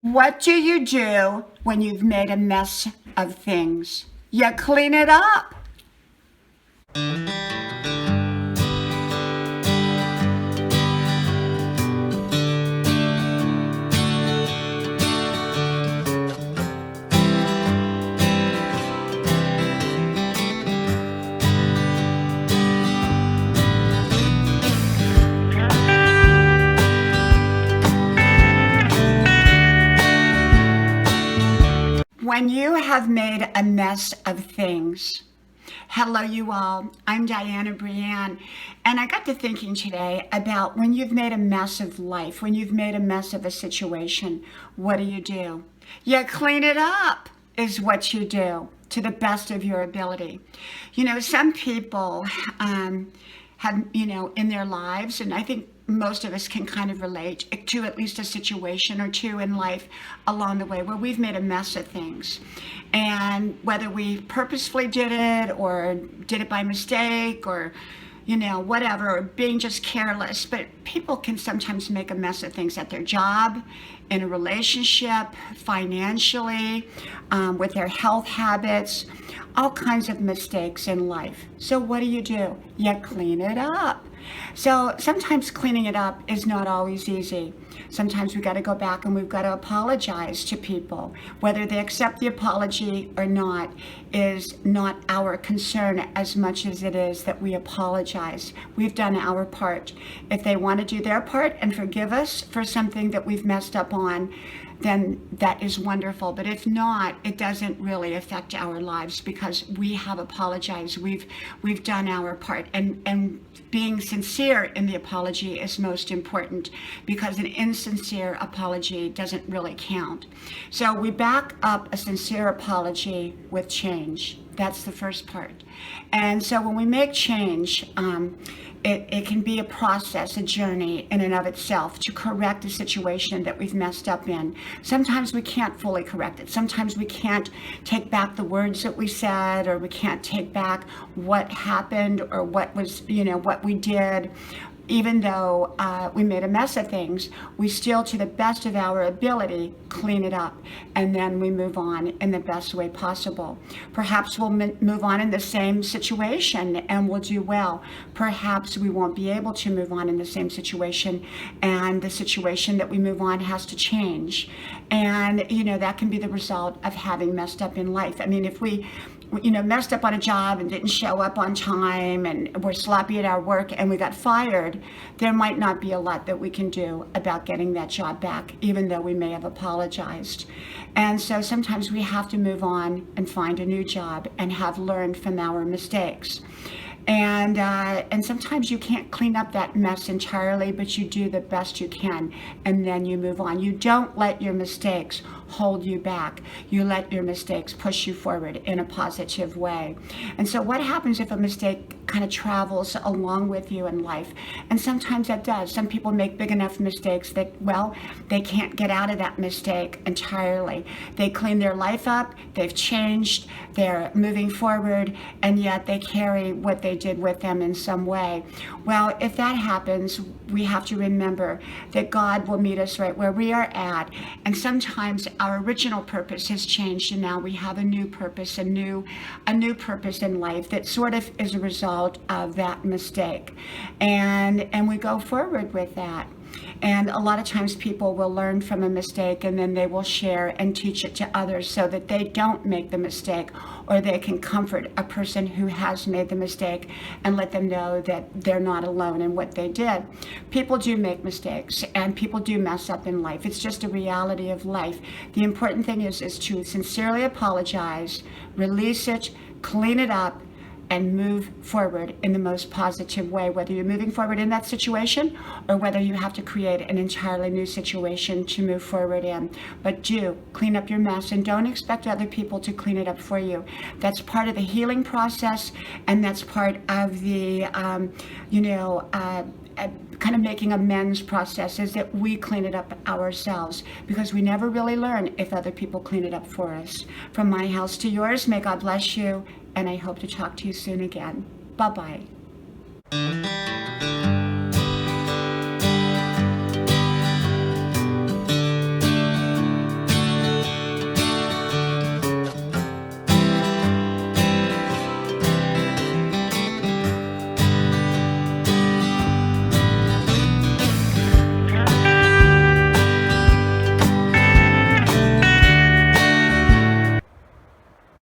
What do you do when you've made a mess of things? You clean it up. When you have made a mess of things. Hello, you all. I'm Diana Brienne, and I got to thinking today about when you've made a mess of life, when you've made a mess of a situation, what do? You clean it up, is what you do to the best of your ability. Some people have, in their lives, and I think most of us can kind of relate to at least a situation or two in life along the way where we've made a mess of things. And whether we purposefully did it or did it by mistake or whatever, or being just careless. But people can sometimes make a mess of things at their job, in a relationship, financially, with their health habits, all kinds of mistakes in life. So what do? You clean it up. So sometimes cleaning it up is not always easy. Sometimes we got to go back and we've got to apologize to people. Whether they accept the apology or not is not our concern as much as it is that we apologize. We've done our part. If they want to do their part and forgive us for something that we've messed up on, then that is wonderful. But if not, it doesn't really affect our lives because we have apologized. We've done our part. And being sincere in the apology is most important because an insincere apology doesn't really count. So we back up a sincere apology with change. That's the first part. And so when we make change, it can be a process, a journey in and of itself to correct a situation that we've messed up in. Sometimes we can't fully correct it. Sometimes we can't take back the words that we said, or we can't take back what happened or what was, what we did. Even though we made a mess of things, we still, to the best of our ability, clean it up. And then we move on in the best way possible. Perhaps we'll move on in the same situation and we'll do well. Perhaps we won't be able to move on in the same situation, and the situation that we move on has to change. And, that can be the result of having messed up in life. I mean, if we messed up on a job and didn't show up on time and we're sloppy at our work and we got fired, there might not be a lot that we can do about getting that job back, even though we may have apologized. And so sometimes we have to move on and find a new job and have learned from our mistakes. And sometimes you can't clean up that mess entirely, but you do the best you can, and then you move on. You don't let your mistakes hold you back. You let your mistakes push you forward in a positive way. And so what happens if a mistake kind of travels along with you in life? And sometimes that does. Some people make big enough mistakes that, well, they can't get out of that mistake entirely. They clean their life up, they've changed, they're moving forward, and yet they carry what they did with them in some way. Well, if that happens, we have to remember that God will meet us right where we are at. And sometimes our original purpose has changed, and now we have a new purpose, a new purpose in life that sort of is a result of that mistake. And we go forward with that. And a lot of times people will learn from a mistake and then they will share and teach it to others so that they don't make the mistake, or they can comfort a person who has made the mistake and let them know that they're not alone in what they did. People do make mistakes and people do mess up in life. It's just a reality of life. The important thing is to sincerely apologize, release it, clean it up, and move forward in the most positive way, whether you're moving forward in that situation or whether you have to create an entirely new situation to move forward in. But do clean up your mess, and don't expect other people to clean it up for you. That's part of the healing process, and that's part of the, kind of making amends process, is that we clean it up ourselves, because we never really learn if other people clean it up for us. From my house to yours, may God bless you, and I hope to talk to you soon again. Bye-bye.